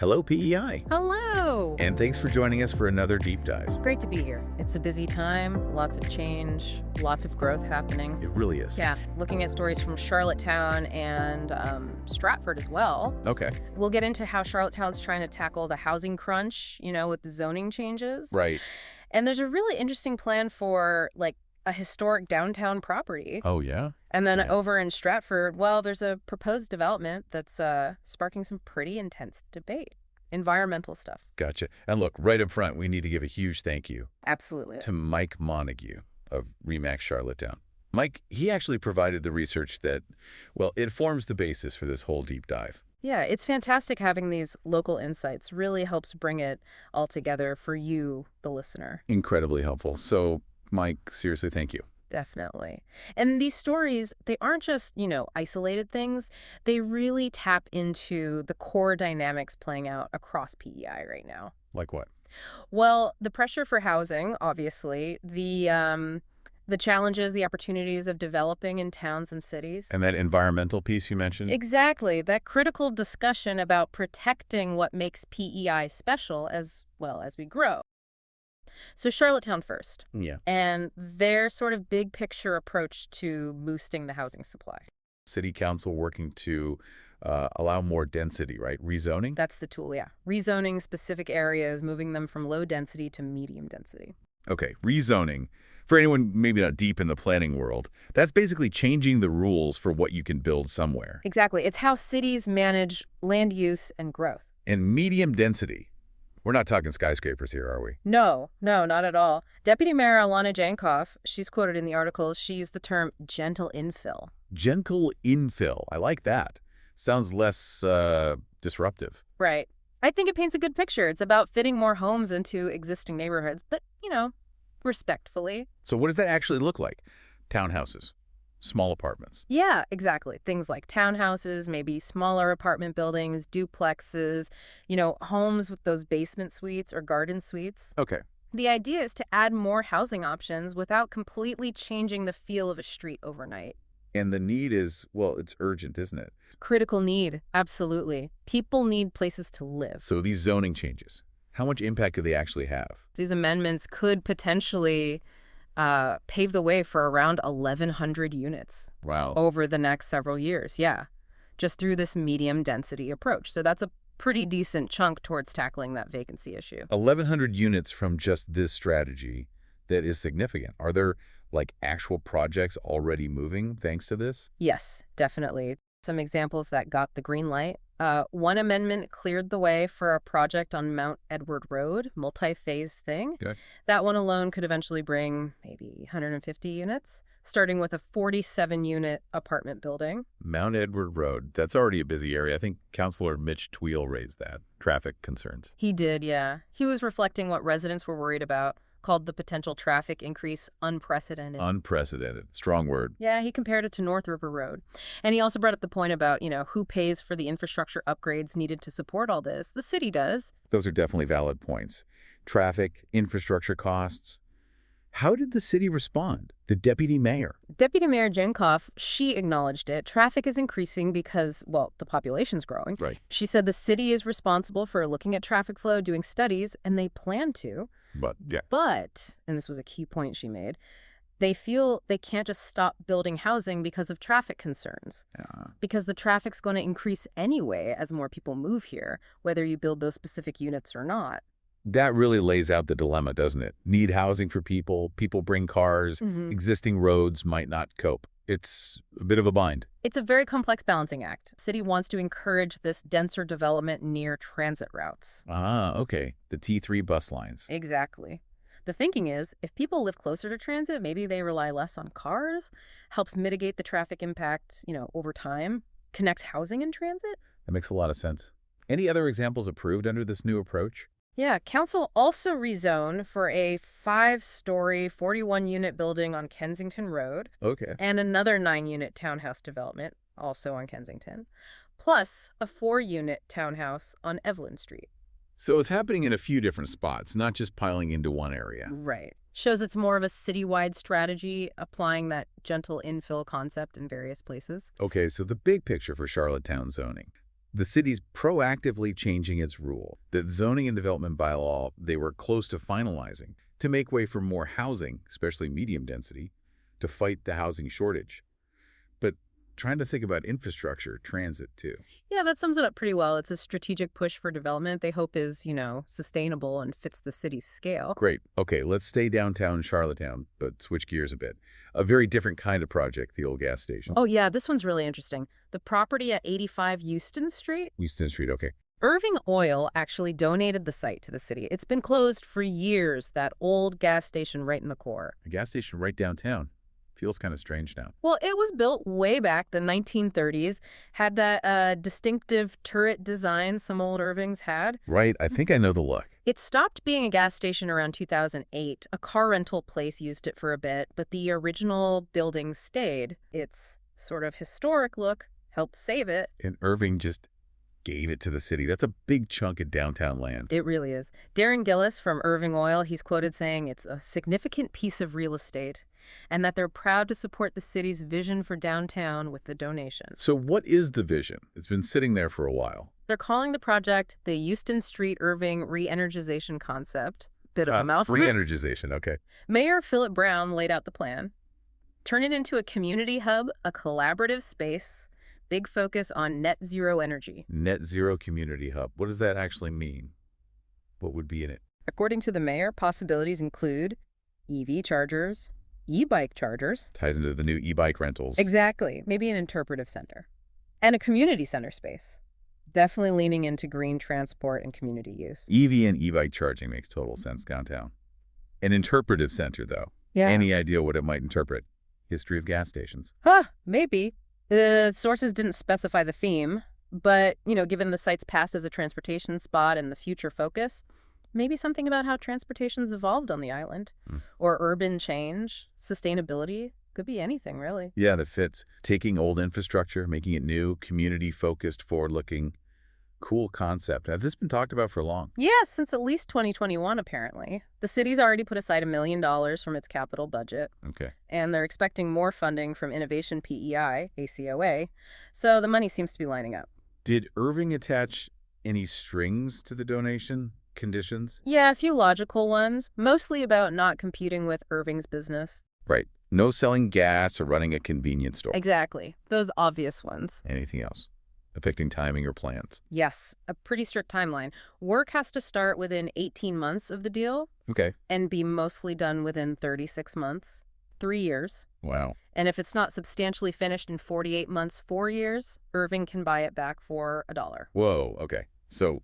Hello PEI. Hello! And thanks for joining us for another deep dive. Great to be here. It's a busy time, lots of change, lots of growth happening. It really is. Yeah, looking at stories from Charlottetown and Stratford as well. Okay. We'll get into how Charlottetown's trying to tackle the housing crunch, with the zoning changes. Right. And there's a really interesting plan for, a historic downtown property. Oh, yeah? And then Yeah. over in Stratford, well, there's a proposed development that's sparking some pretty intense debate. Environmental stuff. Gotcha. And look, right up front, we need to give a huge thank you Absolutely. to Mike Montague of Remax Charlottetown. Mike, he actually provided the research that, well, it forms the basis for this whole deep dive. Yeah, it's fantastic having these local insights. Really helps bring it all together for you, the listener. Incredibly helpful. So, Mike, seriously, thank you. Definitely. And these stories, they aren't just, isolated things. They really tap into the core dynamics playing out across PEI right now. Like what? Well, the pressure for housing, obviously, the challenges, the opportunities of developing in towns and cities. And that environmental piece you mentioned? Exactly. That critical discussion about protecting what makes PEI special as well as we grow. So Charlottetown first. Yeah. And their sort of big picture approach to boosting the housing supply. City council working to allow more density, right? Rezoning? That's the tool, yeah. Rezoning specific areas, moving them from low density to medium density. Okay, rezoning. For anyone maybe not deep in the planning world, that's basically changing the rules for what you can build somewhere. Exactly. It's how cities manage land use and growth. And medium density. We're not talking skyscrapers here, are we? No, not at all. Deputy Mayor Alana Jankoff, she's quoted in the article, she used the term gentle infill. Gentle infill. I like that. Sounds less disruptive. Right. I think it paints a good picture. It's about fitting more homes into existing neighborhoods, but, respectfully. So what does that actually look like? Townhouses, small apartments. Yeah, exactly. Things like townhouses, maybe smaller apartment buildings, duplexes, homes with those basement suites or garden suites. Okay. The idea is to add more housing options without completely changing the feel of a street overnight. And the need is, well, it's urgent, isn't it? Critical need, absolutely. People need places to live. So these zoning changes, how much impact do they actually have? These amendments could potentially pave the way for around 1,100 units. Wow. Over the next several years, yeah, just through this medium density approach. So that's a pretty decent chunk towards tackling that vacancy issue. 1,100 units from just this strategy that is significant. Are there, actual projects already moving thanks to this? Yes, definitely. Some examples that got the green light. One amendment cleared the way for a project on Mount Edward Road, multi-phase thing. Okay. That one alone could eventually bring maybe 150 units, starting with a 47-unit apartment building. Mount Edward Road, that's already a busy area. I think Councilor Mitch Tweel raised that. Traffic concerns. He did, yeah. He was reflecting what residents were worried about, called the potential traffic increase unprecedented. Unprecedented. Strong word. Yeah, he compared it to North River Road. And he also brought up the point about, who pays for the infrastructure upgrades needed to support all this. The city does. Those are definitely valid points. Traffic, infrastructure costs. How did the city respond? The deputy mayor. Deputy Mayor Jankoff, she acknowledged it. Traffic is increasing because, the population's growing. Right. She said the city is responsible for looking at traffic flow, doing studies, and they plan to. But, yeah. But, and this was a key point she made, they feel they can't just stop building housing because of traffic concerns. Because the traffic's going to increase anyway as more people move here, whether you build those specific units or not. That really lays out the dilemma, doesn't it? Need housing for people bring cars, existing roads might not cope. It's a bit of a bind. It's a very complex balancing act. City wants to encourage this denser development near transit routes. Ah, okay. The T3 bus lines. Exactly. The thinking is, if people live closer to transit, maybe they rely less on cars, helps mitigate the traffic impact, over time, connects housing and transit. That makes a lot of sense. Any other examples approved under this new approach? Yeah, council also rezoned for a 5-story, 41-unit building on Kensington Road. Okay. And another 9-unit townhouse development, also on Kensington, plus a 4-unit townhouse on Evelyn Street. So it's happening in a few different spots, not just piling into one area. Right. Shows it's more of a citywide strategy, applying that gentle infill concept in various places. Okay, so the big picture for Charlottetown zoning. The city's proactively changing its rule. The zoning and development bylaw they were close to finalizing to make way for more housing, especially medium density, to fight the housing shortage. But trying to think about infrastructure, transit too. Yeah, that sums it up pretty well. It's a strategic push for development they hope is, sustainable and fits the city's scale. Great. Okay, let's stay downtown Charlottetown, but switch gears a bit. A very different kind of project, the old gas station. Oh, yeah, this one's really interesting. The property at 85 Euston Street? Euston Street, okay. Irving Oil actually donated the site to the city. It's been closed for years, that old gas station right in the core. A gas station right downtown. Feels kind of strange now. Well, it was built way back the 1930s, had that distinctive turret design some old Irvings had. Right, I think I know the look. It stopped being a gas station around 2008. A car rental place used it for a bit, but the original building stayed. Its sort of historic look helped save it. And Irving just gave it to the city. That's a big chunk of downtown land. It really is. Darren Gillis from Irving Oil, he's quoted saying it's a significant piece of real estate and that they're proud to support the city's vision for downtown with the donation. So what is the vision? It's been sitting there for a while. They're calling the project the Euston Street Irving Re-Energization Concept. Bit of a mouthful. Re-energization, okay. Mayor Philip Brown laid out the plan. Turn it into a community hub, a collaborative space, big focus on net zero energy. Net zero community hub. What does that actually mean? What would be in it? According to the mayor, possibilities include EV chargers, e-bike chargers. Ties into the new e-bike rentals. Exactly. Maybe an interpretive center. And a community center space. Definitely leaning into green transport and community use. EV and e-bike charging makes total sense downtown. An interpretive center, though. Yeah. Any idea what it might interpret? History of gas stations. Maybe. The sources didn't specify the theme, but, given the site's past as a transportation spot and the future focus, maybe something about how transportation's evolved on the island. Or urban change, sustainability. Could be anything, really. Yeah, that fits. Taking old infrastructure, making it new, community-focused, forward-looking. Cool concept. Has this been talked about for long? Yeah, since at least 2021, apparently. The city's already put aside $1 million from its capital budget. Okay. And they're expecting more funding from Innovation PEI, ACOA. So the money seems to be lining up. Did Irving attach any strings to the donation? Conditions? Yeah, a few logical ones, mostly about not competing with Irving's business. Right. No selling gas or running a convenience store. Exactly. Those obvious ones. Anything else? Affecting timing or plans? Yes, a pretty strict timeline. Work has to start within 18 months of the deal. Okay. And be mostly done within 36 months. 3 years. Wow. And if it's not substantially finished in 48 months, 4 years, Irving can buy it back for $1. Whoa, okay. So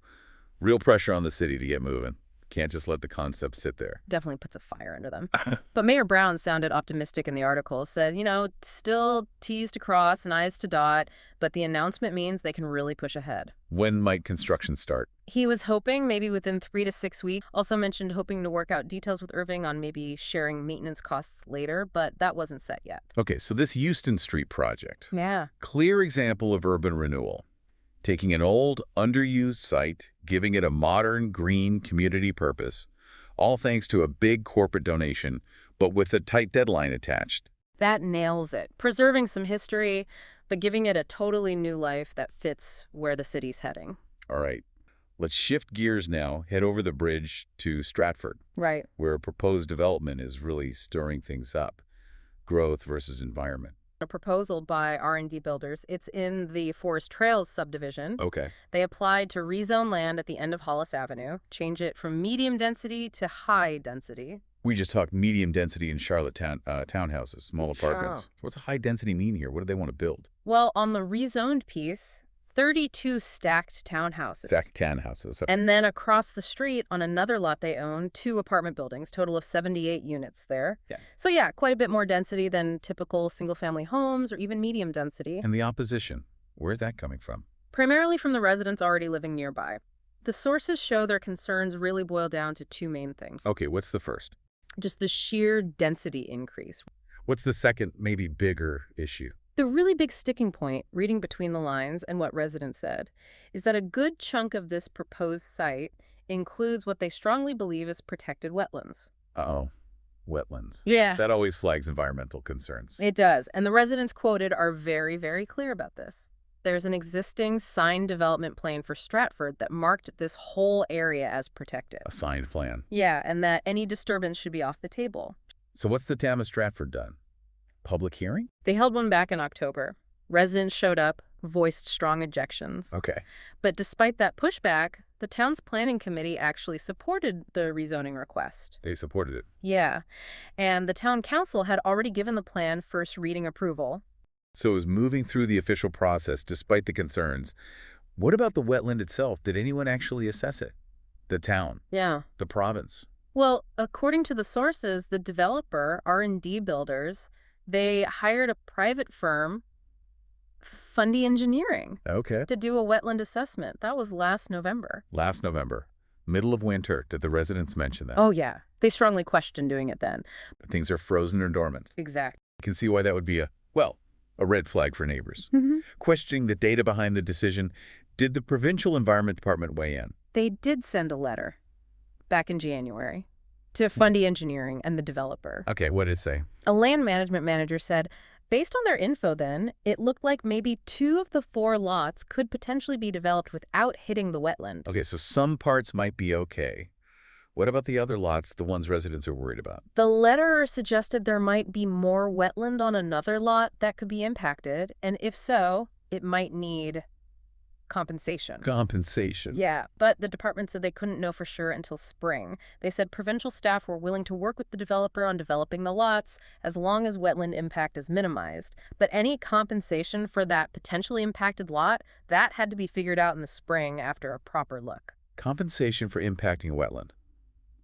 real pressure on the city to get moving. Can't just let the concept sit there. Definitely puts a fire under them. But Mayor Brown sounded optimistic in the article, said, still T's to cross and I's to dot, but the announcement means they can really push ahead. When might construction start? He was hoping maybe within 3 to 6 weeks. Also mentioned hoping to work out details with Irving on maybe sharing maintenance costs later, but that wasn't set yet. Okay, so this Euston Street project. Yeah. Clear example of urban renewal. Taking an old, underused site, giving it a modern, green community purpose, all thanks to a big corporate donation, but with a tight deadline attached. That nails it. Preserving some history, but giving it a totally new life that fits where the city's heading. All right. Let's shift gears now, head over the bridge to Stratford. Right. Where a proposed development is really stirring things up. Growth versus environment. A proposal by R&D builders. It's in the Forest Trails subdivision. Okay. They applied to rezone land at the end of Hollis Avenue, change it from medium density to high density. We just talked medium density in Charlottetown, townhouses, small apartments. So what's a high density mean here? What do they want to build? Well, on the rezoned piece, 32 stacked townhouses. Stacked townhouses. And then across the street on another lot they own, 2 apartment buildings, total of 78 units there. Yeah. So yeah, quite a bit more density than typical single-family homes or even medium density. And the opposition, where's that coming from? Primarily from the residents already living nearby. The sources show their concerns really boil down to 2 main things. Okay, what's the first? Just the sheer density increase. What's the second, maybe bigger issue? The really big sticking point, reading between the lines and what residents said, is that a good chunk of this proposed site includes what they strongly believe is protected wetlands. Uh-oh. Wetlands. Yeah. That always flags environmental concerns. It does. And the residents quoted are very, very clear about this. There's an existing signed development plan for Stratford that marked this whole area as protected. A signed plan. Yeah, and that any disturbance should be off the table. So what's the town of Stratford done? Public hearing? They held one back in October. Residents showed up, voiced strong objections. Okay. But despite that pushback, the town's planning committee actually supported the rezoning request. They supported it. Yeah, and the town council had already given the plan first reading approval. So it was moving through the official process despite the concerns. What about the wetland itself? Did anyone actually assess it? The town? Yeah. The province? Well, according to the sources, the developer, R&D Builders, they hired a private firm, Fundy Engineering, Okay. to do a wetland assessment. That was last November. Last November. Middle of winter. Did the residents mention that? Oh, yeah. They strongly questioned doing it then. Things are frozen or dormant. Exactly. You can see why that would be a red flag for neighbors. Questioning the data behind the decision, did the provincial environment department weigh in? They did send a letter back in January to Fundy Engineering and the developer. Okay, what did it say? A land management manager said, based on their info then, it looked like maybe 2 of the 4 lots could potentially be developed without hitting the wetland. Okay, so some parts might be okay. What about the other lots, the ones residents are worried about? The letter suggested there might be more wetland on another lot that could be impacted, and if so, it might need compensation. Compensation. Yeah, but the department said they couldn't know for sure until spring. They said provincial staff were willing to work with the developer on developing the lots as long as wetland impact is minimized. But any compensation for that potentially impacted lot, that had to be figured out in the spring after a proper look. Compensation for impacting a wetland.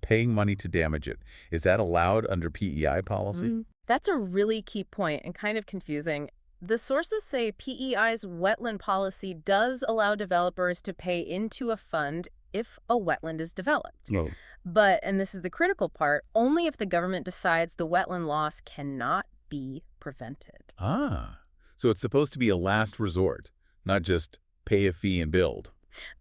Paying money to damage it. Is that allowed under PEI policy? That's a really key point and kind of confusing. The sources say PEI's wetland policy does allow developers to pay into a fund if a wetland is developed. No. But, and this is the critical part, only if the government decides the wetland loss cannot be prevented. Ah, so it's supposed to be a last resort, not just pay a fee and build.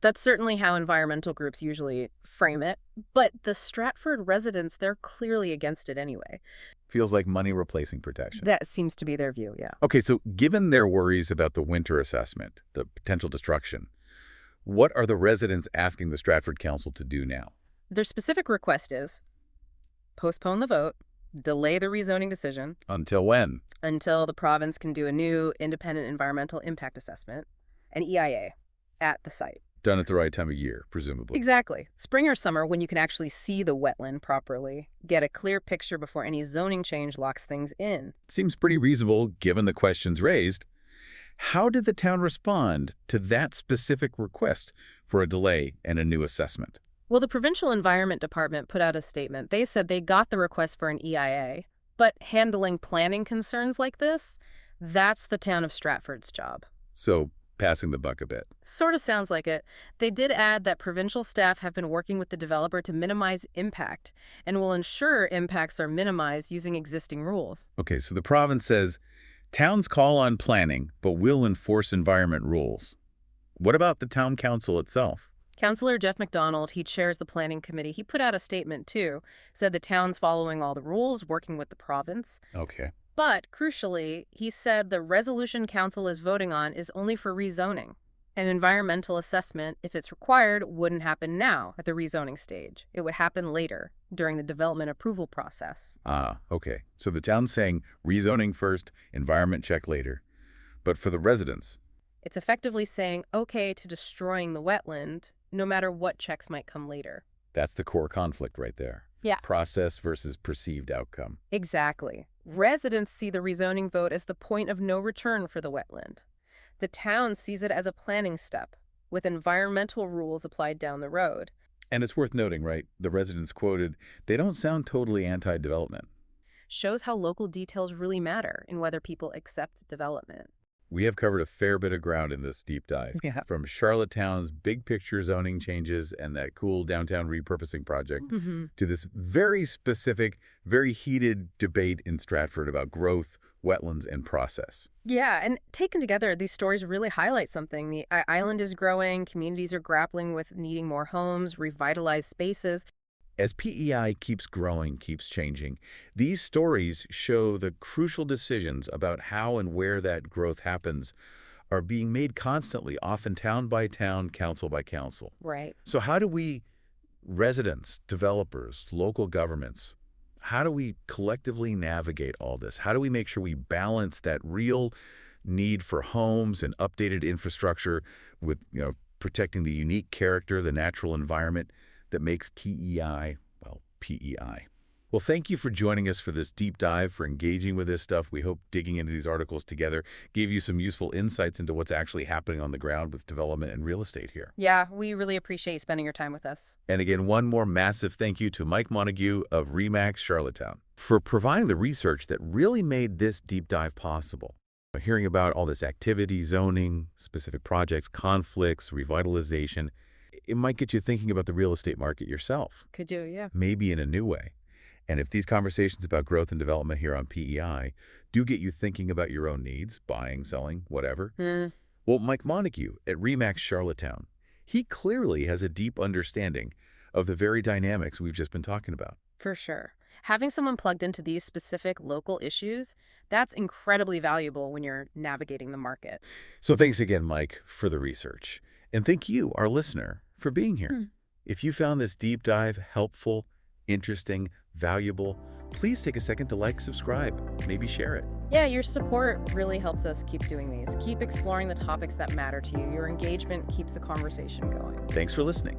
That's certainly how environmental groups usually frame it, but the Stratford residents, they're clearly against it anyway. Feels like money replacing protection. That seems to be their view, yeah. Okay, so given their worries about the winter assessment, the potential destruction, what are the residents asking the Stratford Council to do now? Their specific request is postpone the vote, delay the rezoning decision. Until when? Until the province can do a new independent environmental impact assessment, an EIA, at the site. Done at the right time of year, presumably. Exactly. Spring or summer when you can actually see the wetland properly, get a clear picture before any zoning change locks things in. Seems pretty reasonable given the questions raised. How did the town respond to that specific request for a delay and a new assessment? Well, the Provincial Environment Department put out a statement. They said they got the request for an EIA, but handling planning concerns like this, that's the town of Stratford's job. So, passing the buck a bit. Sort of sounds like it. They did add that provincial staff have been working with the developer to minimize impact and will ensure impacts are minimized using existing rules. Okay, so the province says, towns call on planning, but will enforce environment rules. What about the town council itself? Councillor Jeff McDonald, he chairs the planning committee. He put out a statement, too, said the town's following all the rules, working with the province. Okay. But, crucially, he said the resolution council is voting on is only for rezoning. An environmental assessment, if it's required, wouldn't happen now at the rezoning stage. It would happen later, during the development approval process. Ah, okay. So the town's saying rezoning first, environment check later. But for the residents? It's effectively saying okay to destroying the wetland, no matter what checks might come later. That's the core conflict right there. Yeah. Process versus perceived outcome. Exactly. Residents see the rezoning vote as the point of no return for the wetland. The town sees it as a planning step, with environmental rules applied down the road. And it's worth noting, right, the residents quoted, they don't sound totally anti-development. Shows how local details really matter in whether people accept development. We have covered a fair bit of ground in this deep dive. Yeah. From Charlottetown's big picture zoning changes and that cool downtown repurposing project to this very specific, very heated debate in Stratford about growth, wetlands, and process. Yeah, and taken together, these stories really highlight something. The island is growing, communities are grappling with needing more homes, revitalized spaces. As PEI keeps growing, keeps changing, these stories show the crucial decisions about how and where that growth happens are being made constantly, often town by town, council by council. Right. So how do we, residents, developers, local governments, how do we collectively navigate all this? How do we make sure we balance that real need for homes and updated infrastructure with, protecting the unique character, the natural environment that makes PEI, well, PEI? Well, thank you for joining us for this deep dive, for engaging with this stuff. We hope digging into these articles together gave you some useful insights into what's actually happening on the ground with development and real estate here. Yeah, we really appreciate you spending your time with us. And again, one more massive thank you to Mike Montague of RE/MAX Charlottetown for providing the research that really made this deep dive possible. Hearing about all this activity, zoning, specific projects, conflicts, revitalization, it might get you thinking about the real estate market yourself. Could do, yeah. Maybe in a new way. And if these conversations about growth and development here on PEI do get you thinking about your own needs, buying, selling, whatever, well, Mike Montague at RE/MAX Charlottetown, he clearly has a deep understanding of the very dynamics we've just been talking about. For sure. Having someone plugged into these specific local issues, that's incredibly valuable when you're navigating the market. So thanks again, Mike, for the research. And thank you, our listener, for being here. If you found this deep dive helpful, interesting, valuable, please take a second to like, subscribe, maybe share it. Yeah, your support really helps us keep doing these. Keep exploring the topics that matter to you. Your engagement keeps the conversation going. Thanks for listening.